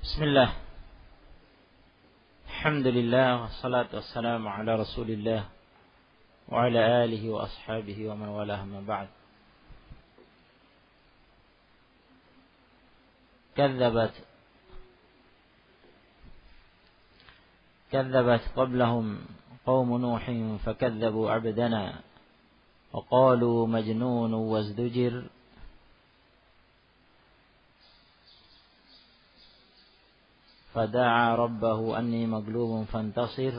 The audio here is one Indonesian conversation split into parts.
Bismillah. Alhamdulillah wassalatu wassalamu ala Rasulillah wa ala alihi wa ashabihi wa man walah ma ba'd. كذبت قبلهم قوم نوح فكذبوا عبدنا وقالوا مجنون وازدجر فدعا ربه أني مغلوب فانتصر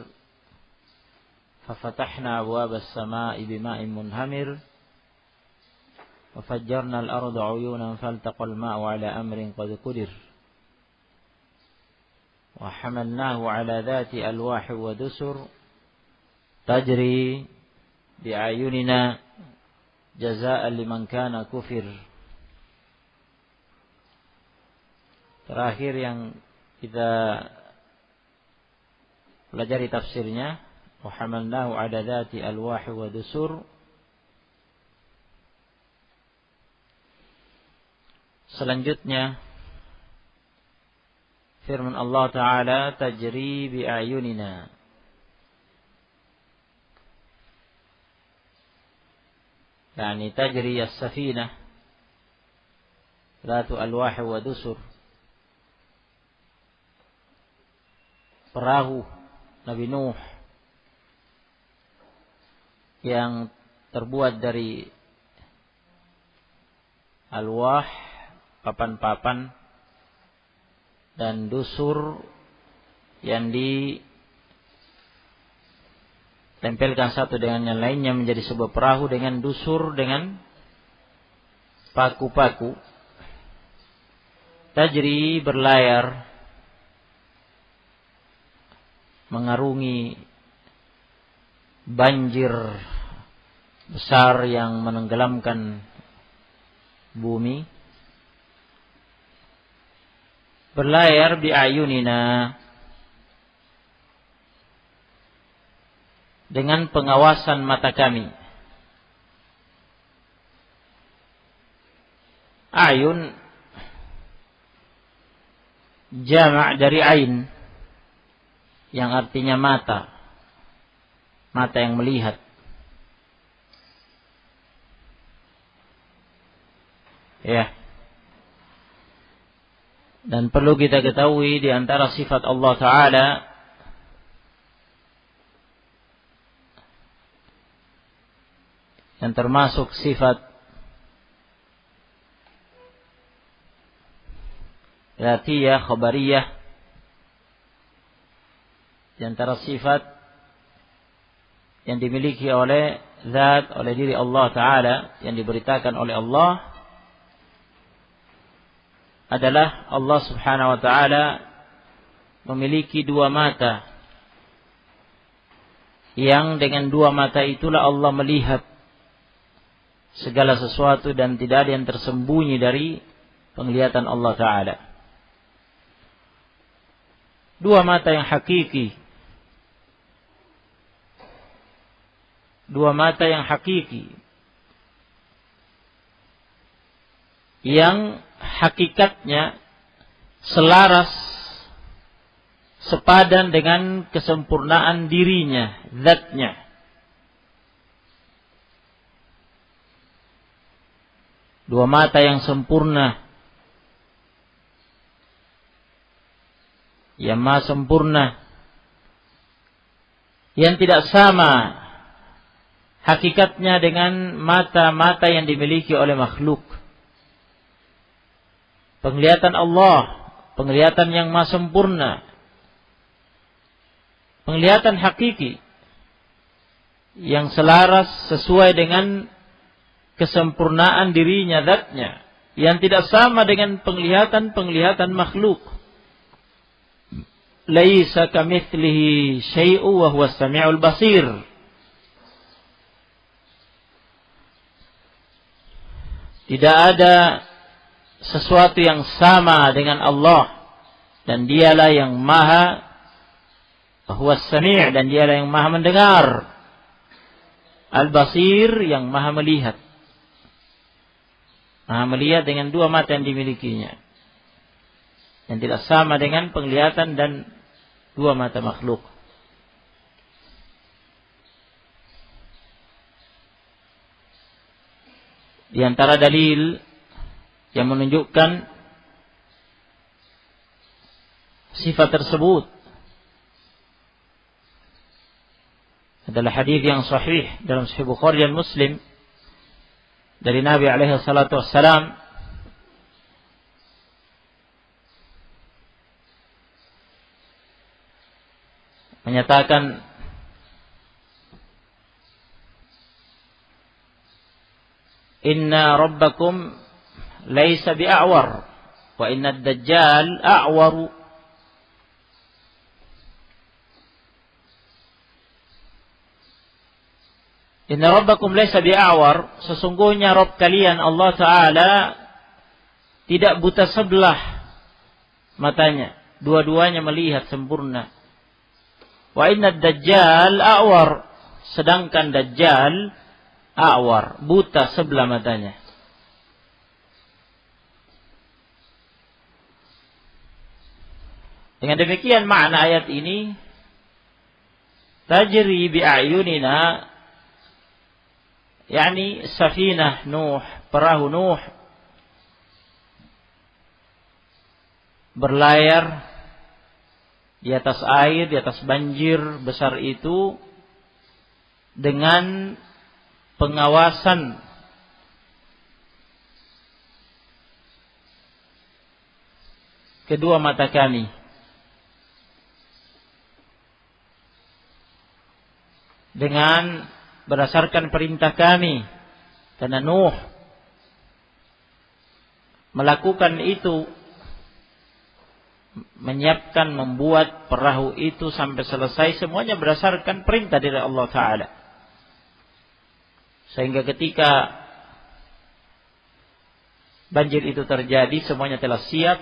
ففتحنا أبواب السماء بماء منهمر وفجرنا الأرض عيونا فالتقى الماء على أمر قد قدر وحملناه على ذات ألواح ودسر تجري بأعيننا جزاء لمن كان كفر. Terakhir yang kita pelajari tafsirnya, wa hamalnahu ala dzati alwahi wa dusur. Selanjutnya firman Allah Ta'ala, tajri bi ayunina. Yani tajri as-safinah dzatu alwahi wa dusur. Perahu Nabi Nuh yang terbuat dari alwah, papan-papan, dan dusur yang ditempelkan satu dengan yang lainnya menjadi sebuah perahu dengan dusur, dengan paku-paku. Tajri, berlayar, mengarungi banjir besar yang menenggelamkan bumi. Berlayar bi ayunina, dengan pengawasan mata kami. Ayun jama' dari ain, yang artinya mata, mata yang melihat. Ya. Dan perlu kita ketahui di antara sifat Allah Ta'ala yang termasuk sifat dzatiyah, khabariyah, di antara sifat yang dimiliki oleh zat, oleh diri Allah Ta'ala, yang diberitakan oleh Allah, adalah Allah Subhanahu wa Ta'ala memiliki dua mata, yang dengan dua mata itulah Allah melihat segala sesuatu dan tidak ada yang tersembunyi dari penglihatan Allah Ta'ala. Dua mata yang hakiki, dua mata yang hakiki, yang hakikatnya selaras, sepadan dengan kesempurnaan dirinya, zatnya. Dua mata yang sempurna, yang maha sempurna, yang tidak sama hakikatnya dengan mata-mata yang dimiliki oleh makhluk. Penglihatan Allah, penglihatan yang maha sempurna, penglihatan hakiki, yang selaras sesuai dengan kesempurnaan dirinya, zatnya, yang tidak sama dengan penglihatan makhluk. Laisa kamitslihi syai'un wa huwas sami'ul basir. Tidak ada sesuatu yang sama dengan Allah, dan dialah yang maha, huwas sami', dan dialah yang maha mendengar, al-basir, yang maha melihat. Maha melihat dengan dua mata yang dimilikinya. yang tidak sama dengan penglihatan dan dua mata makhluk. Di antara dalil yang menunjukkan sifat tersebut adalah hadis yang sahih dalam Sahih Bukhari dan Muslim dari Nabi alaihi salatu wassalam menyatakan inna rabbakum laisa bi'awar wa inna ad-dajjal a'waru. Inna rabbakum laisa bi'awar, sesungguhnya Rabb kalian Allah Ta'ala tidak buta sebelah matanya, dua-duanya melihat sempurna. Wa inna ad-dajjal a'war, sedangkan Dajjal a'war, buta sebelah matanya. Dengan demikian makna ayat ini, tajri bi'ayunina, yakni safinah Nuh, perahu Nuh berlayar di atas air, di atas banjir besar itu dengan pengawasan kedua mata kami. Dengan berdasarkan perintah kami, karena Nuh melakukan itu, menyiapkan, membuat perahu itu sampai selesai, semuanya berdasarkan perintah dari Allah Ta'ala. Sehingga ketika banjir itu terjadi, semuanya telah siap.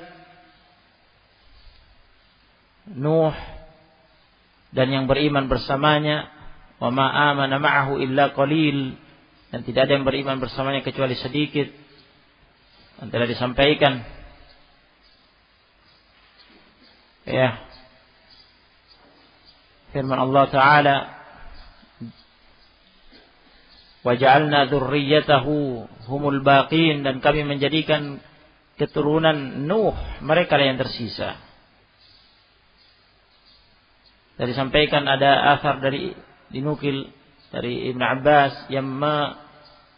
Nuh dan yang beriman bersamanya, wa ma amana ma'ahu illa qalil, dan tidak ada yang beriman bersamanya kecuali sedikit. Dan telah disampaikan, ya, firman Allah Ta'ala, wa ja'alna dzurriyyatahu humul baqin, dan kami menjadikan keturunan Nuh mereka yang tersisa. Dan disampaikan ada asar dari dinukil dari Ibn Abbas yang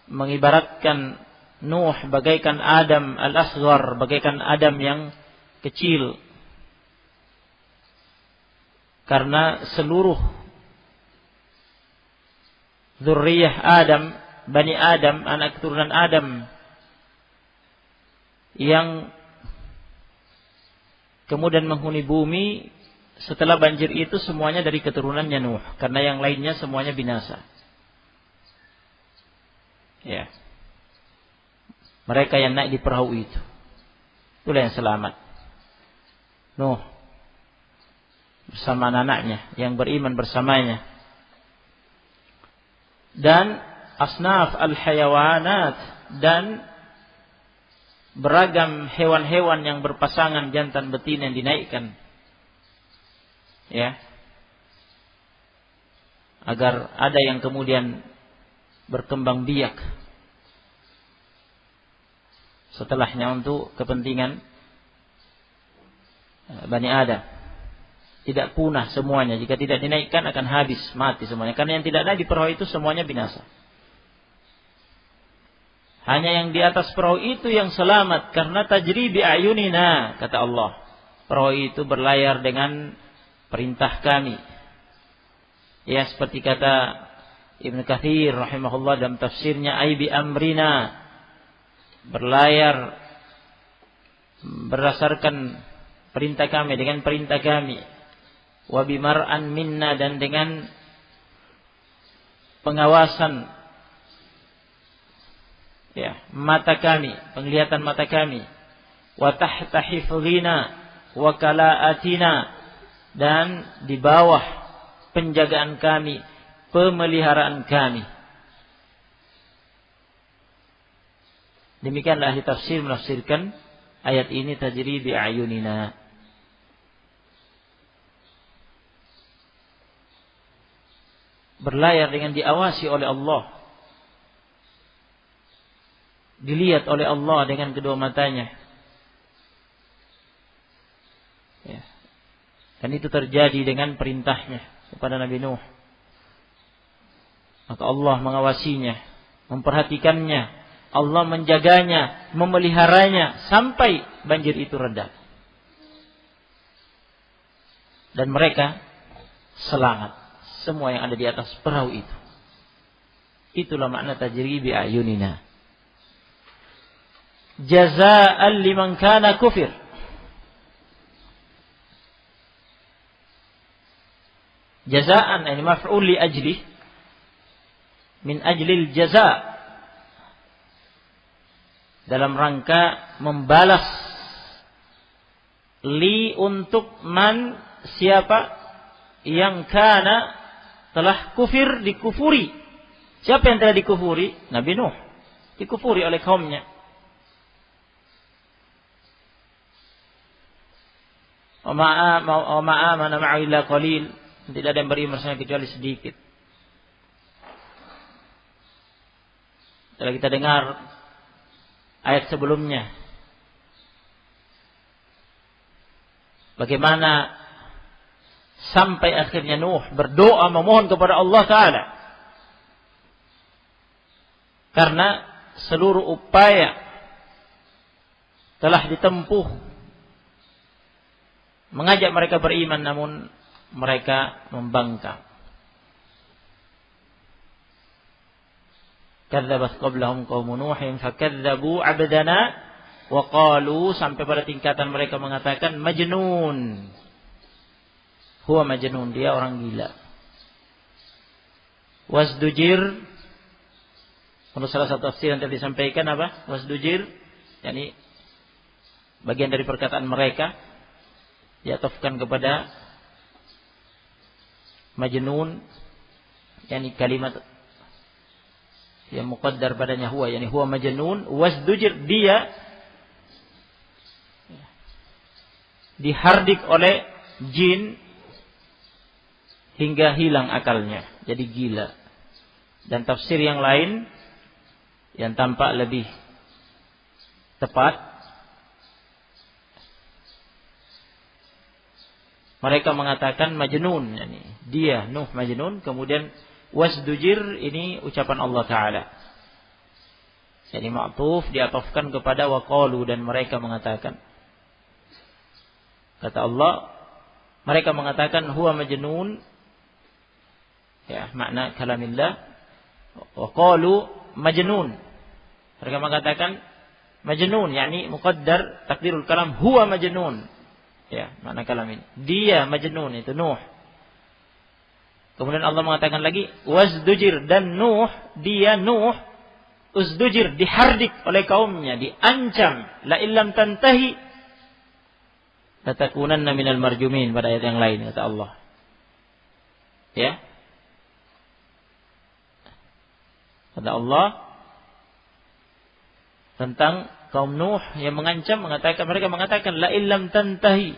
mengibaratkan Nuh bagaikan Adam al-Asghar, bagaikan Adam yang kecil, karena seluruh zurriyah Adam, Bani Adam, anak keturunan Adam yang kemudian menghuni bumi setelah banjir itu semuanya dari keturunannya Nuh, karena yang lainnya semuanya binasa. Ya. Mereka yang naik di perahu itu, itulah yang selamat. Nuh bersama anak-anaknya yang beriman bersamanya. Dan asnaf al-hayawanat, dan beragam hewan-hewan yang berpasangan jantan betina yang dinaikkan, ya, agar ada yang kemudian berkembang biak setelahnya untuk kepentingan Bani Adam. Tidak punah semuanya, jika tidak dinaikkan akan habis, mati semuanya, karena yang tidak naik di perahu itu semuanya binasa. Hanya yang di atas perahu itu yang selamat, karena tajri bi ayunina, kata Allah. Perahu itu berlayar dengan perintah kami. Ya, seperti kata Ibn Katsir rahimahullah dalam tafsirnya, ai bi amrina, berlayar berdasarkan perintah kami, dengan perintah kami. Wa bimar'an minna, dan dengan pengawasan, ya, mata kami, penglihatan mata kami. Wa tahta hifdhina wa kala'atina, dan di bawah penjagaan kami, pemeliharaan kami. Demikianlah ahli tafsir menafsirkan ayat ini tajri bi ayunina. Berlayar dengan diawasi oleh Allah. Dilihat oleh Allah dengan kedua matanya. Ya. Dan itu terjadi dengan perintahnya kepada Nabi Nuh. Maka Allah mengawasinya, memperhatikannya, Allah menjaganya, memeliharanya sampai banjir itu reda. Dan mereka selamat, semua yang ada di atas perahu itu. Itulah makna tajri bi ayunina. Jazaa'an liman kana kufir. Jazaan ini maf'ul li ajli, min ajlil jaza, dalam rangka membalas, li untuk man, siapa yang kana telah kufir, dikufuri. Siapa yang telah dikufuri? Nabi Nuh dikufuri oleh kaumnya. Wa ma'amana ma'a illa qalil. Tidak ada yang beriman kecuali sedikit. Setelah kita dengar ayat sebelumnya, bagaimana sampai akhirnya Nuh berdoa memohon kepada Allah Ta'ala. Karena seluruh upaya telah ditempuh mengajak mereka beriman, namun mereka membangkang. Kadzabat qablahum qaum Nuhin fakadzabu 'abdana wa qalu, sampai pada tingkatan mereka mengatakan majnun. Huwa majnun, dia orang gila. Wasdujir, menurut salah satu tafsir yang tadi disampaikan apa? Wasdujir, yakni bagian dari perkataan mereka diatofkan kepada majnun, yakni kalimat yang muqaddar padanya huwa, yakni huwa majnun. Wasdujir, dia dihardik oleh jin hingga hilang akalnya, jadi gila. Dan tafsir yang lain yang tampak lebih tepat, mereka mengatakan majnun, yani dia Nuh majnun. Kemudian wasdujir, ini ucapan Allah Ta'ala, jadi ma'tuf diatofkan kepada waqalu, dan mereka mengatakan. Kata Allah, mereka mengatakan huwa majnun, ya, makna kalamillah. Waqalu majnun, mereka mengatakan majnun, yakni muqaddar takdirul kalam huwa majnun, ya, makna kalam ini dia majnun, itu Nuh. Kemudian Allah mengatakan lagi wasdujir, dan Nuh, dia Nuh usdujir, dihardik oleh kaumnya, diancam, la illam tantahi latakunanna minal marjumin, pada ayat yang lain kata Allah. Ya, kata Allah tentang kaum Nuh yang mengancam, mereka mengatakan la illam tantahi,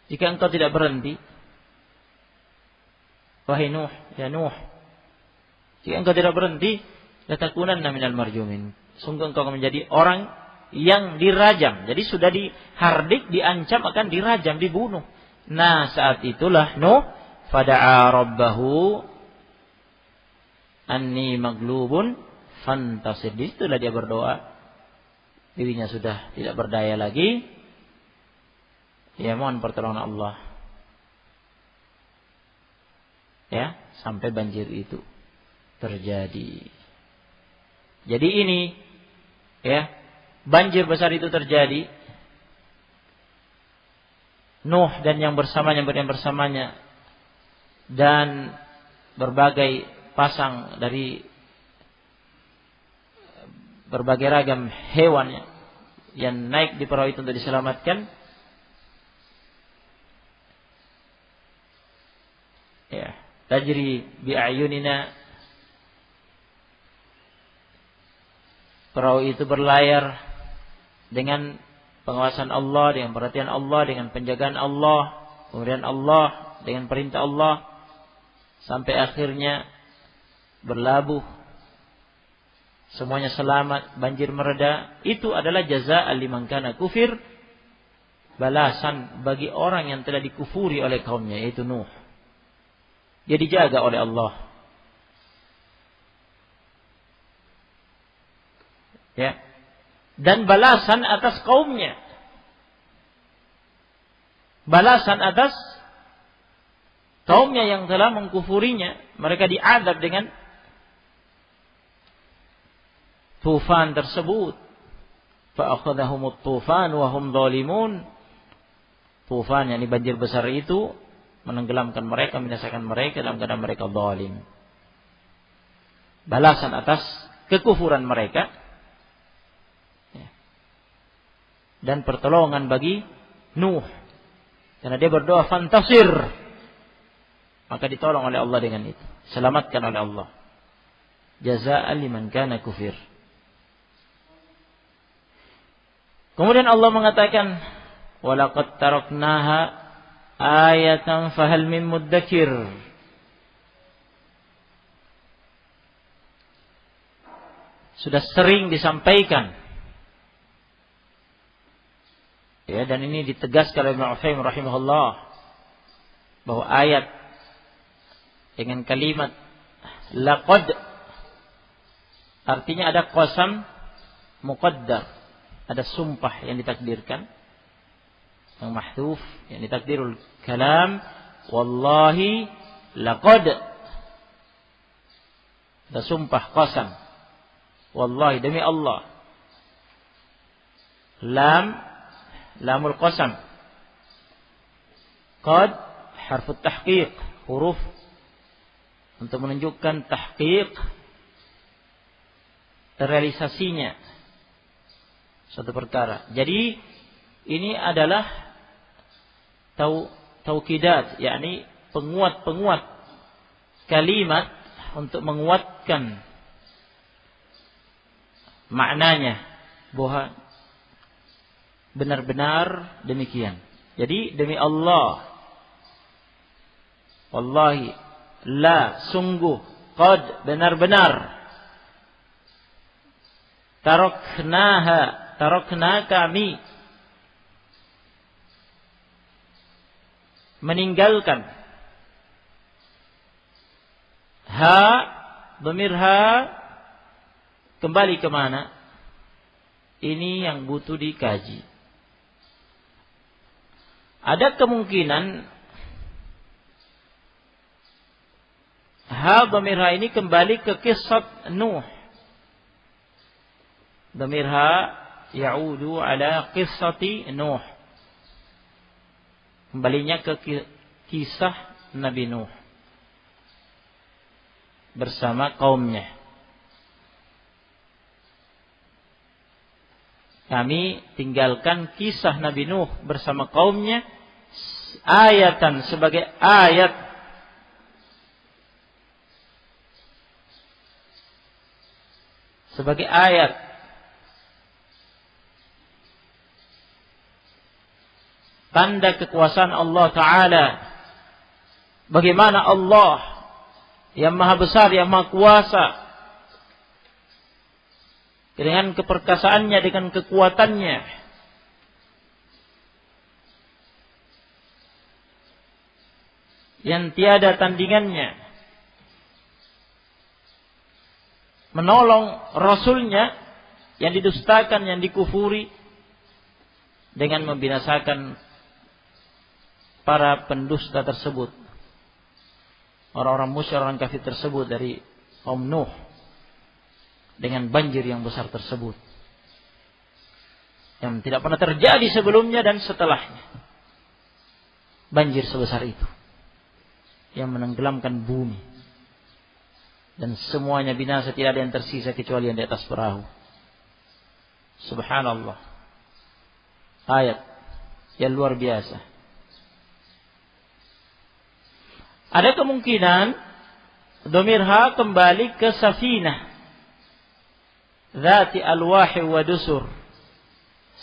jika engkau tidak berhenti, wahai Nuh, ya Nuh, jika engkau tidak berhenti, latakunanna minal marjumin, sungguh engkau akan menjadi orang yang dirajam. Jadi sudah dihardik, diancam akan dirajam, dibunuh. Nah, saat itulah Nuh fada'a rabbahu anni maglubun fantasir. Disitulah dia berdoa, dirinya sudah tidak berdaya lagi, ya mohon pertolongan Allah, ya, sampai banjir itu terjadi. Jadi ini, ya, banjir besar itu terjadi. Nuh dan yang bersamanya dan berbagai pasang dari berbagai ragam hewan yang naik di perahu itu untuk diselamatkan. Ya, tajri bi ayunina, perahu itu berlayar dengan pengawasan Allah, dengan perhatian Allah, dengan penjagaan Allah, pemberian Allah, dengan perintah Allah, sampai akhirnya berlabuh, semuanya selamat, banjir mereda. Itu adalah jazaa liman kana kufir, balasan bagi orang yang telah dikufuri oleh kaumnya, yaitu Nuh. Dia dijaga oleh Allah. Ya. Dan balasan atas kaumnya. Balasan atas kaumnya yang telah mengkufurinya. Mereka diadab dengan tufan tersebut. Fa'akhadhahumut tufan wa hum zalimun. Tufan, yakni banjir besar itu menenggelamkan mereka, membinasakan mereka dalam keadaan mereka zalim. Balasan atas kekufuran mereka. Dan pertolongan bagi Nuh, karena dia berdoa fantasir, maka ditolong oleh Allah dengan itu, selamatkan oleh Allah. Jazaa'an liman kana kufir. Kemudian Allah mengatakan, walaqad taraknaha ayatan fahal min muddakir. Sudah sering disampaikan. Ya, dan ini ditegaskan oleh Ibnu Utsaimin rahimahullah bahwa ayat dengan kalimat laqad artinya ada qasam muqaddar, ada sumpah yang ditakdirkan, yang mahdhuf, yang ditakdirul kalam, wallahi laqad, ada sumpah qasam, wallahi demi Allah, lamul qasam, qad harfu tahqiq, huruf untuk menunjukkan tahqiq, terrealisasinya suatu perkara. Jadi ini adalah taukidat, yakni penguat-penguat kalimat untuk menguatkan maknanya bahwa benar-benar demikian. Jadi demi Allah, wallahi, la, sungguh, qad, benar-benar, tarakna kami, meninggalkan. Dhamir kembali kemana? Ini yang butuh dikaji. Ada kemungkinan dhamir ini kembali ke kisah Nuh. Dhamir ya'udu ala qissati Nuh. Kembalinya ke kisah Nabi Nuh bersama kaumnya. Kami tinggalkan kisah Nabi Nuh bersama kaumnya ayatan, sebagai ayat, sebagai ayat tanda kekuasaan Allah Ta'ala. Bagaimana Allah yang maha besar, yang maha kuasa, dengan keperkasaannya, dengan kekuatannya, yang tiada tandingannya, menolong Rasulnya yang didustakan, yang dikufuri, dengan membinasakan para pendusta tersebut, orang-orang musyrik, orang kafir tersebut dari kaum Nuh, dengan banjir yang besar tersebut yang tidak pernah terjadi sebelumnya dan setelahnya. Banjir sebesar itu yang menenggelamkan bumi, dan semuanya binasa, tidak ada yang tersisa kecuali yang di atas perahu. Subhanallah, ayat yang luar biasa. Ada kemungkinan dhamir kembali ke safinah, Zati alwahi wa dusur,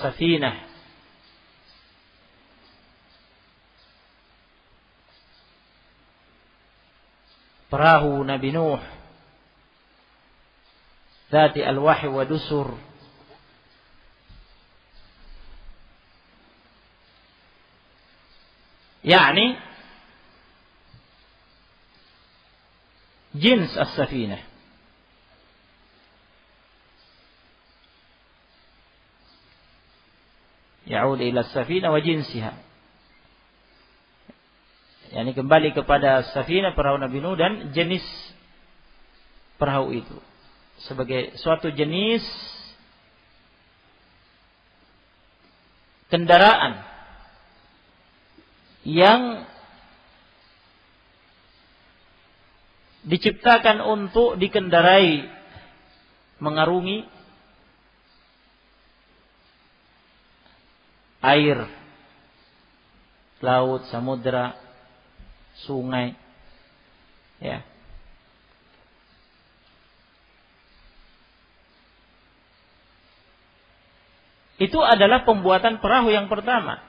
safinah, perahu Nabi Nuh, Dzati al-Wahy wa Dusur. Yani jins as-safinah. Ya'ud ila as-safinah wa jinsiha. Yani kembali kepada safinah, perahu Nabi Nuh, dan jenis perahu itu sebagai suatu jenis kendaraan yang diciptakan untuk dikendarai, mengarungi air, laut, samudra, sungai, ya. Itu adalah pembuatan perahu yang pertama.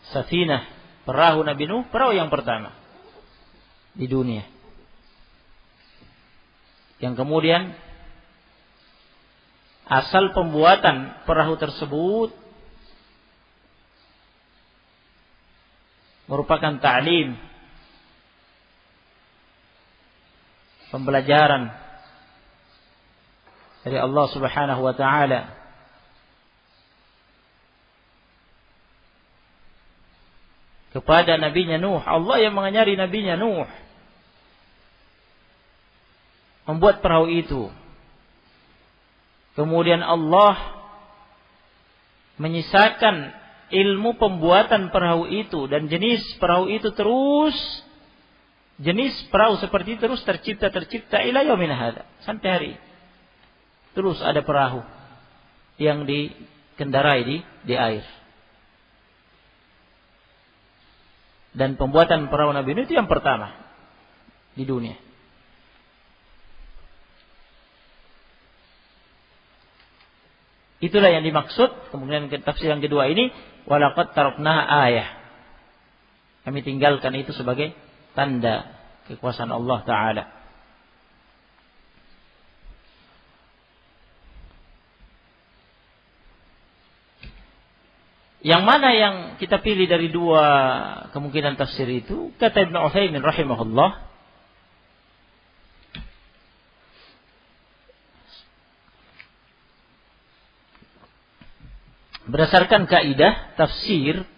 Safinah, perahu Nabi Nuh, perahu yang pertama di dunia. Yang kemudian asal pembuatan perahu tersebut merupakan ta'lim, pembelajaran dari Allah Subhanahu wa taala kepada nabinya Nuh. Allah yang mengajari nabinya Nuh membuat perahu itu. Kemudian Allah menyisakan ilmu pembuatan perahu itu, dan jenis perahu itu terus, jenis perahu seperti itu terus tercipta ila yaumin hadza, sampai hari ini. Terus ada perahu yang dikendarai di air. Dan pembuatan perahu Nabi Nuh itu yang pertama di dunia. Itulah yang dimaksud. Kemudian tafsir yang kedua ini, walaqad tarakna ayah. Kami tinggalkan itu sebagai tanda kekuasaan Allah Ta'ala. Yang mana yang kita pilih dari dua kemungkinan tafsir itu? Kata Ibnu Utsaimin rahimahullah, berdasarkan kaidah tafsir,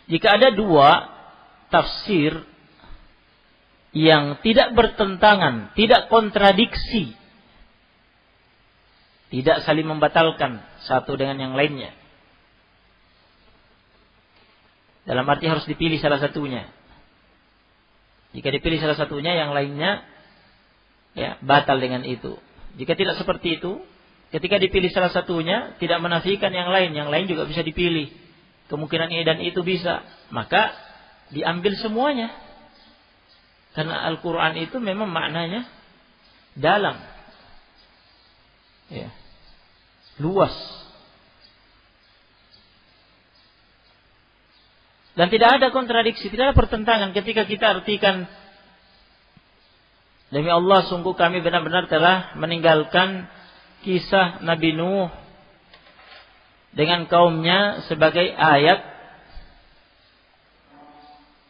jika ada dua tafsir yang tidak bertentangan, tidak kontradiksi, tidak saling membatalkan satu dengan yang lainnya, dalam arti harus dipilih salah satunya. Jika dipilih salah satunya, yang lainnya ya batal dengan itu. Jika tidak seperti itu, ketika dipilih salah satunya tidak menafikan yang lain juga bisa dipilih. Kemungkinan ini dan itu bisa, maka diambil semuanya. Karena Al-Quran itu memang maknanya dalam, ya, luas. Dan tidak ada kontradiksi, tidak ada pertentangan ketika kita artikan, demi Allah sungguh kami benar-benar telah meninggalkan kisah Nabi Nuh dengan kaumnya sebagai ayat,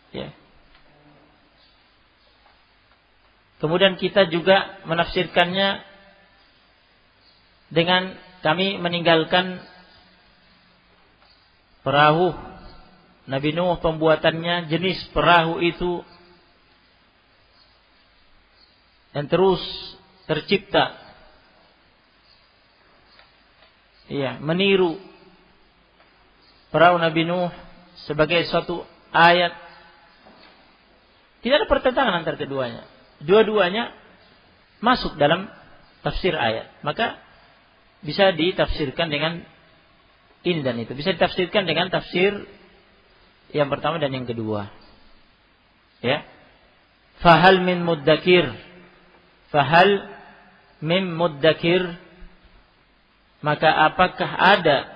ya. Kemudian kita juga menafsirkannya dengan kami meninggalkan perahu Nabi Nuh, pembuatannya, jenis perahu itu, dan terus tercipta, ya, meniru perahu Nabi Nuh sebagai suatu ayat. Tidak ada pertentangan antara keduanya. Dua-duanya masuk dalam tafsir ayat. Maka bisa ditafsirkan dengan ini dan itu. Bisa ditafsirkan dengan tafsir yang pertama dan yang kedua. Ya. Fahal min muddakir. Fahal min muddakir. Maka apakah ada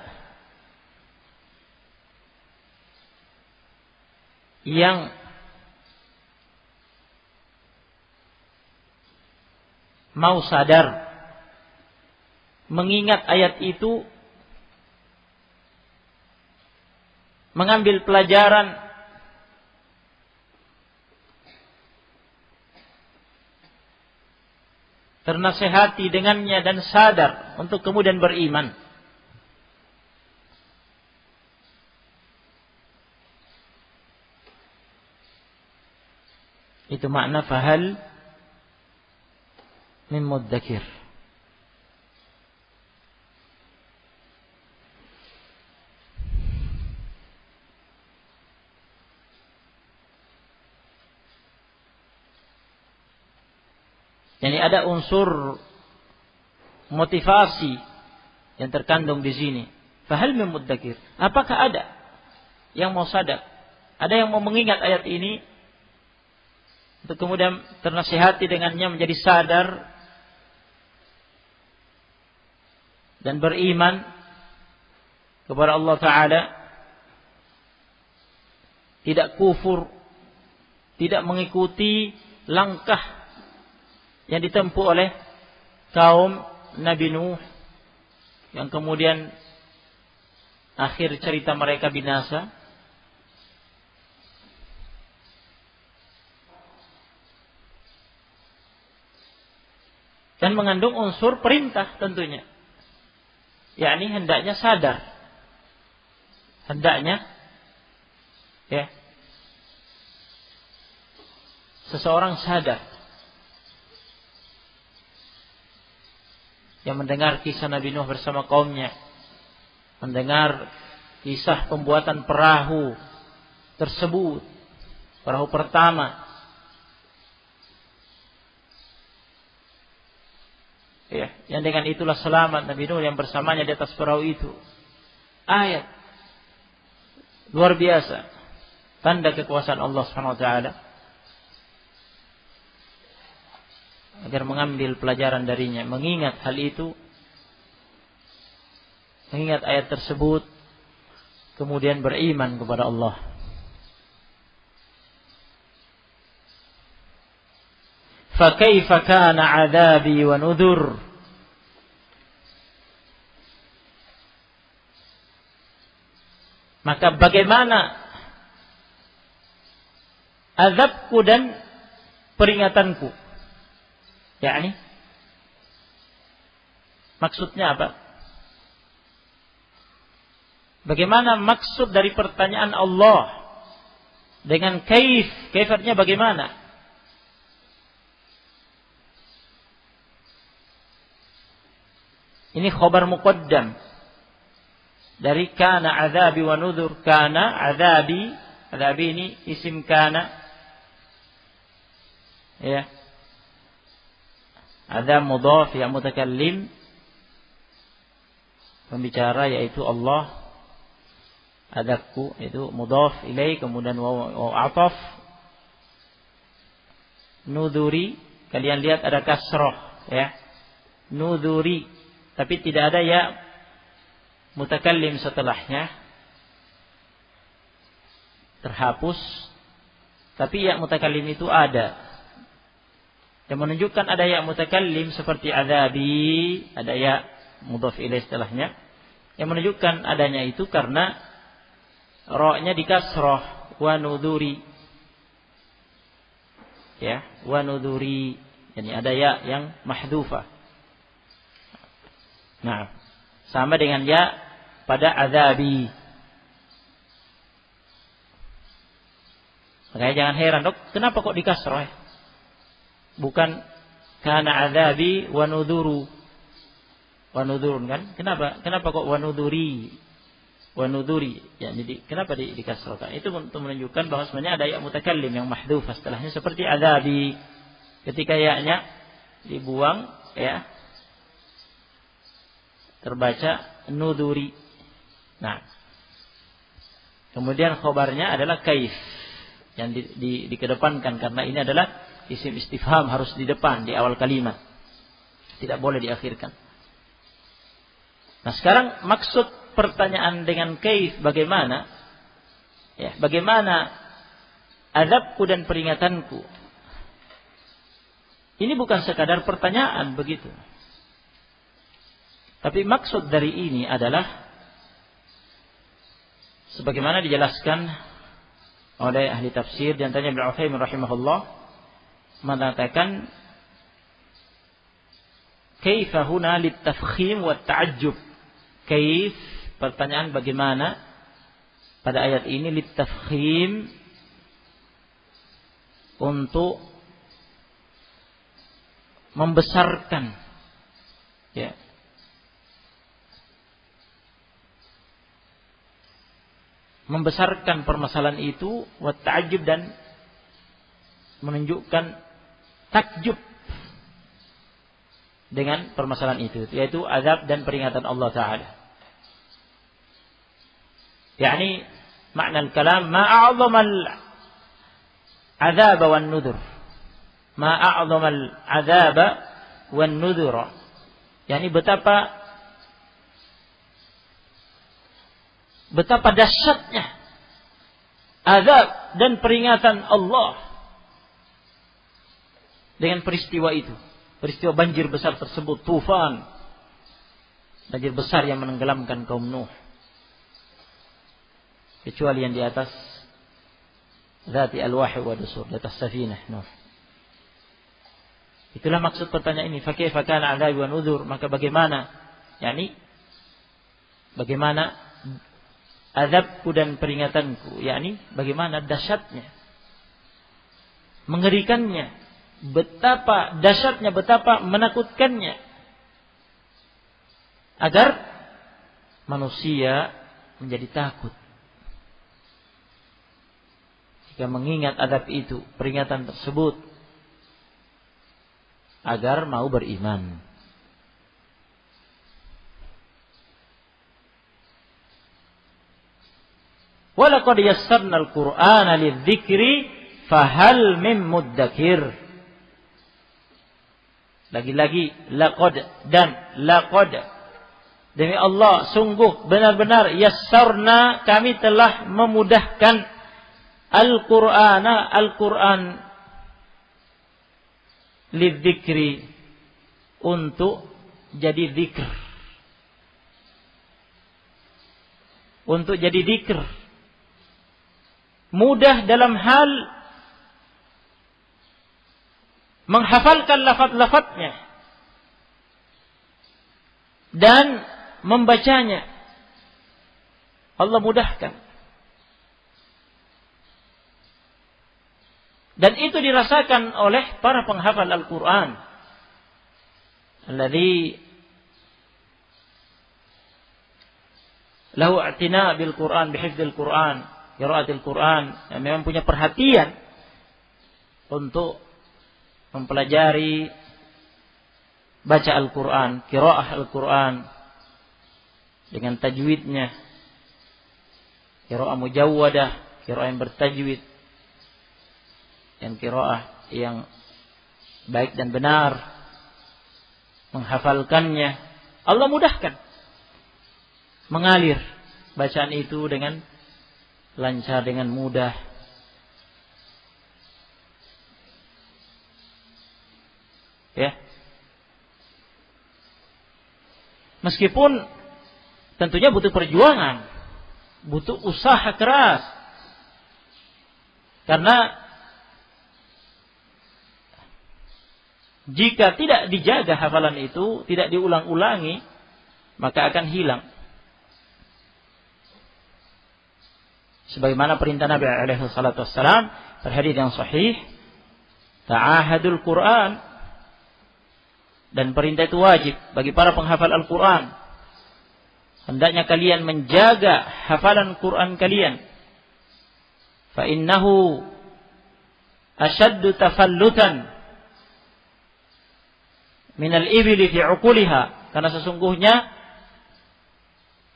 yang mau sadar, mengingat ayat itu, mengambil pelajaran, ternasihati dengannya dan sadar untuk kemudian beriman. Itu makna fahal min mudzakir. Yani ada unsur motivasi yang terkandung di sini. Fahal min mudzakir. Apakah ada yang mau sadar? Ada yang mau mengingat ayat ini untuk kemudian ternasihati dengannya, menjadi sadar dan beriman kepada Allah Ta'ala, tidak kufur, tidak mengikuti langkah yang ditempuh oleh kaum Nabi Nuh yang kemudian akhir cerita mereka binasa. Dan mengandung unsur perintah tentunya. Yakni hendaknya sadar. Hendaknya seseorang sadar. Yang mendengar kisah Nabi Nuh bersama kaumnya, mendengar kisah pembuatan perahu tersebut, perahu pertama, yang dengan itulah selamat Nabi Nuh yang bersamanya di atas perahu itu. Ayat luar biasa, tanda kekuasaan Allah Subhanahu wa taala, agar mengambil pelajaran darinya, mengingat hal itu, mengingat ayat tersebut, kemudian beriman kepada Allah. فَكَيْفَ كَانَ عَذَابِي وَنُذُرْ. Maka bagaimana azabku dan peringatanku? Yakni maksudnya apa? Bagaimana maksud dari pertanyaan Allah dengan kaif? Kaif artinya bagaimana? Ini khabar muqaddam dari kana azabi wa nudhur. Kana azabi, azabi ini isim kana, ya, azab mudhaf ya mutakallim, pembicara yaitu Allah, azabku itu mudhaf ilaih, kemudian waw ataf, nudhuri, kalian lihat ada kasrah, ya, nudhuri, tapi tidak ada ya mutakallim setelahnya, terhapus, tapi ya mutakallim itu ada, yang menunjukkan ada ya mutakallim seperti azabi, ada ya mudhaf ilaih setelahnya, yang menunjukkan adanya itu karena ra-nya dikasrah, wa nudhuri, ya, wa nudhuri, yani ada ya yang mahdhufah. Nah, sama dengan ya pada azabi. Makanya jangan heran, dok, kenapa kok dikasrah? Bukan kana azabi wa nudhuru. Wa nudhurun kan? Kenapa kok wa nudhuri? Wa nudhuri. Ya, jadi kenapa dikasrahkan? Itu untuk menunjukkan bahwa sebenarnya ada ya mutakallim yang mahdhuf setelahnya seperti azabi. Ketika ya-nya dibuang, ya, terbaca nudhuri. Nah, kemudian khobarnya adalah kaif yang dikedepankan karena ini adalah isim istifham, harus di depan, di awal kalimat, tidak boleh diakhirkan. Nah, sekarang maksud pertanyaan dengan kaif bagaimana? Ya, bagaimana azabku dan peringatanku? Ini bukan sekadar pertanyaan begitu. Tapi maksud dari ini adalah sebagaimana dijelaskan oleh ahli tafsir dan tanya Ibnu Utsaimin rahimahullah mengatakan kaifa huna litafkhim wa ta'ajjub. Kaif, pertanyaan bagaimana pada ayat ini litafkhim, untuk membesarkan, ya, membesarkan permasalahan itu, wa ta'ajjub, dan menunjukkan takjub dengan permasalahan itu, yaitu azab dan peringatan Allah Ta'ala. Yani makna al-kalam ma'a'zamal azab wan nudhur, ma'a'zamal azab wan nudhur, yani betapa dahsyatnya azab dan peringatan Allah dengan peristiwa itu. Peristiwa banjir besar tersebut, tufan, banjir besar yang menenggelamkan kaum Nuh, kecuali yang di atas Zati al-Wahi wa Dusur, di atas Safinah Nuh. Itulah maksud pertanyaan ini. Fa kaifa kana 'adzabi wa nuzur, maka bagaimana, yakni bagaimana azabku dan peringatanku, yakni bagaimana dahsyatnya, mengerikannya, betapa dahsyatnya, betapa menakutkannya, agar manusia menjadi takut jika mengingat azab itu, peringatan tersebut, agar mau beriman. Walaqad yassarna al-Qur'ana lidz-dzikri fahal mim muddakir. Lagi-lagi laqad dan laqad. Demi Allah, sungguh benar-benar yassarna, kami telah memudahkan Al-Qur'ana, Al-Qur'an, lidzikri, untuk jadi zikr, untuk jadi zikr, mudah dalam hal menghafalkan lafaz-lafaznya dan membacanya. Allah mudahkan. Dan itu dirasakan oleh para penghafal Al-Quran, alladzi lahu i'tina bil Quran, bihifdzil Quran, qiraatil Quran, yang memang punya perhatian untuk mempelajari baca Al-Quran, qiraah Al-Quran dengan tajwidnya, qiraah mujawwadah, qiraah yang bertajwid, dan qiraah yang baik dan benar, menghafalkannya. Allah mudahkan, mengalir bacaan itu dengan lancar, dengan mudah. Ya. Meskipun tentunya butuh perjuangan, butuh usaha keras. Karena jika tidak dijaga hafalan itu, tidak diulang-ulangi, maka akan hilang. Sebagaimana perintah Nabi alaihi salatu wassalam terhadis yang sahih, ta'ahadul Quran, dan perintah itu wajib bagi para penghafal Al-Quran. Hendaknya kalian menjaga hafalan Quran kalian. Fa innahu ashaddu tafallutan minal ibili fi uquliha, karena sesungguhnya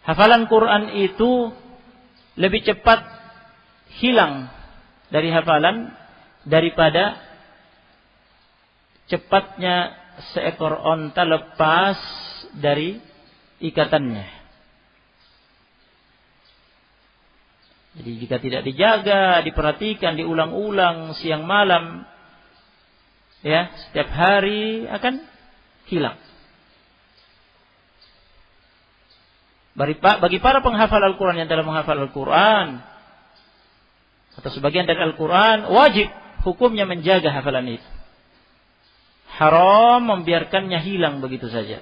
hafalan Quran itu lebih cepat hilang dari hafalan daripada cepatnya seekor onta lepas dari ikatannya. Jadi jika tidak dijaga, diperhatikan, diulang-ulang siang malam, ya, setiap hari akan hilang. Bagi para penghafal Al-Quran yang telah menghafal Al-Quran atau sebagian dari Al-Quran, wajib hukumnya menjaga hafalan itu. Haram membiarkannya hilang begitu saja.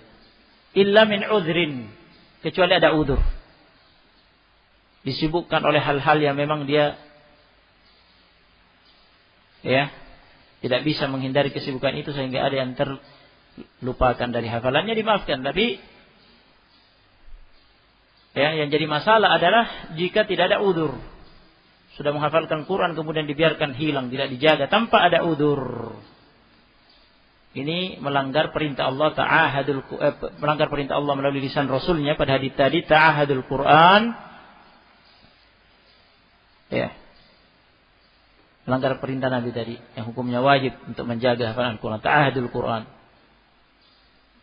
Illa min udhrin, kecuali ada udzur. Disibukkan oleh hal-hal yang memang dia ya tidak bisa menghindari kesibukan itu sehingga ada yang terlupakan dari hafalannya, dimaafkan. Tapi ya, yang jadi masalah adalah jika tidak ada udzur. Sudah menghafalkan Quran kemudian dibiarkan hilang, tidak dijaga tanpa ada udzur. Ini melanggar perintah Allah melanggar perintah Allah melalui lisan Rasulnya pada hadits tadi, ta'ahadul Quran. Ya. Melanggar perintah Nabi tadi yang hukumnya wajib untuk menjaga hafalan Quran, ta'ahadul Quran.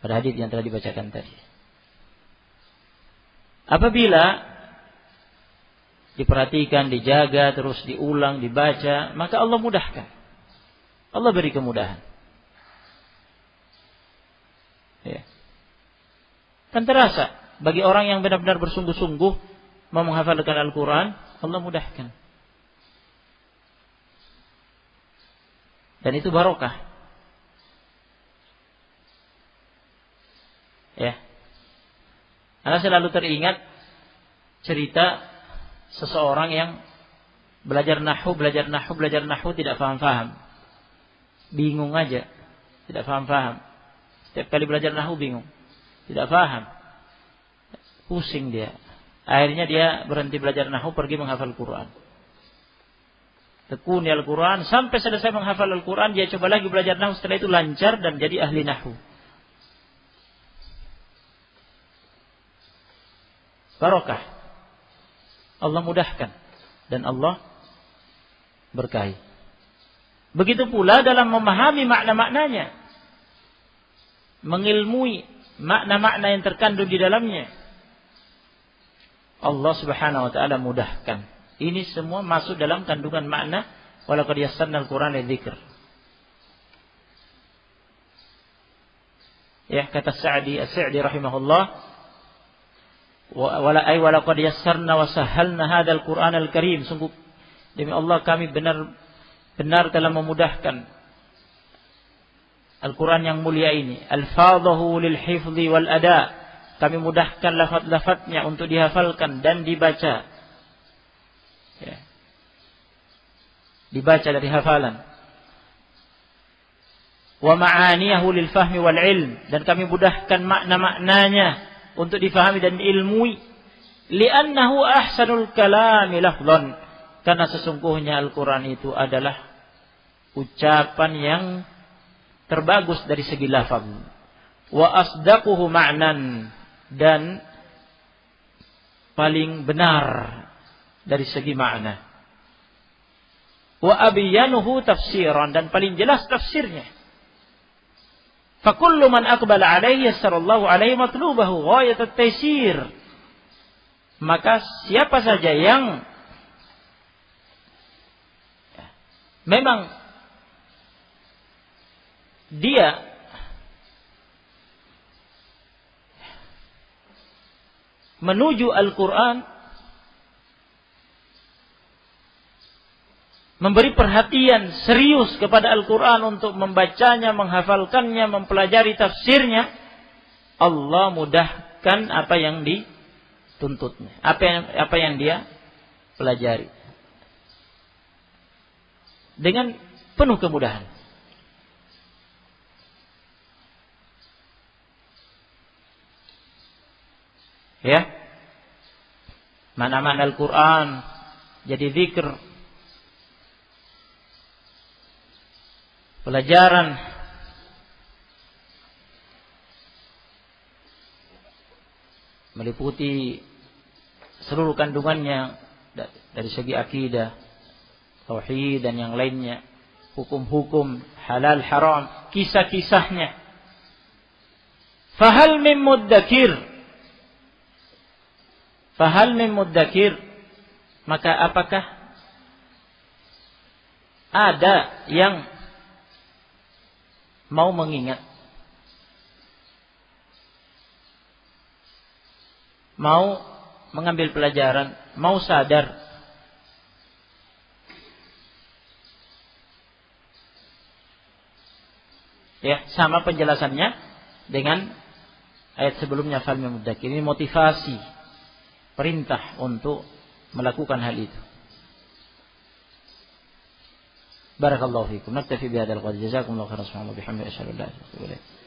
Pada hadits yang telah dibacakan tadi. Apabila diperhatikan, dijaga, terus diulang, dibaca, maka Allah mudahkan. Allah beri kemudahan. Ya. Kan terasa bagi orang yang benar-benar bersungguh-sungguh mau menghafalkan Al-Quran, Allah mudahkan. Dan itu barokah. Ya. Karena selalu teringat cerita seseorang yang belajar nahwu tidak paham-paham. Bingung aja, tidak paham-paham. Setiap kali belajar nahwu bingung, tidak paham, pusing dia. Akhirnya dia berhenti belajar nahwu, pergi menghafal Quran. Tekuni Al-Quran sampai selesai menghafal Al-Quran, dia coba lagi belajar nahwu, setelah itu lancar dan jadi ahli nahwu. Barokah. Allah mudahkan dan Allah berkahi. Begitu pula dalam memahami makna-maknanya, mengilmui makna-makna yang terkandung di dalamnya, Allah Subhanahu wa taala mudahkan. Ini semua masuk dalam kandungan makna walaqad yassarnal Qur'ana lidzikr. Ya, kata As-Sa'di rahimahullah, walaqad yassarna wa sahhalna hadzal Qur'anal Karim. Sungguh demi Allah kami benar telah memudahkan Al-Quran yang mulia ini. Al-fadhahu lil hifzi wal ada. Kami mudahkan lafaz-lafaznya untuk dihafalkan dan dibaca. Ya. Dibaca dari hafalan. Wa ma'aniyahu lil fahmi wal ilm. Dan kami mudahkan makna-maknanya untuk difahami dan diilmui. Li'annahu ahsanul kalami lafzan. Karena sesungguhnya Al-Quran itu adalah ucapan yang terbagus dari segi lafaz. Wa asdaquhu ma'nan, dan paling benar dari segi makna. Wa abyanuhu tafsiran, dan paling jelas tafsirnya. Fa kullu man aqbala alaihi yassarallahu alaihi matlubahu ghayat at-taysir. Maka siapa saja yang memang dia menuju Al-Quran, memberi perhatian serius kepada Al-Quran untuk membacanya, menghafalkannya, mempelajari tafsirnya, Allah mudahkan apa yang dituntutnya, apa yang dia pelajari dengan penuh kemudahan. Ya, mana-mana Al-Quran jadi zikr, pelajaran, meliputi seluruh kandungannya dari segi akidah, tauhid dan yang lainnya, hukum-hukum halal haram, kisah-kisahnya. Fahal min muddakir, maka apakah ada yang mau mengingat, mau mengambil pelajaran, mau sadar. Ya, sama penjelasannya dengan ayat sebelumnya fal mudakkir. Ini motivasi, perintah untuk melakukan hal itu. Barakallahu fiikum. Naktafi bihadzal qadar. Jazakumullahu khairan. Subhanallah bihamdihi asyhadu an la ilaha illa anta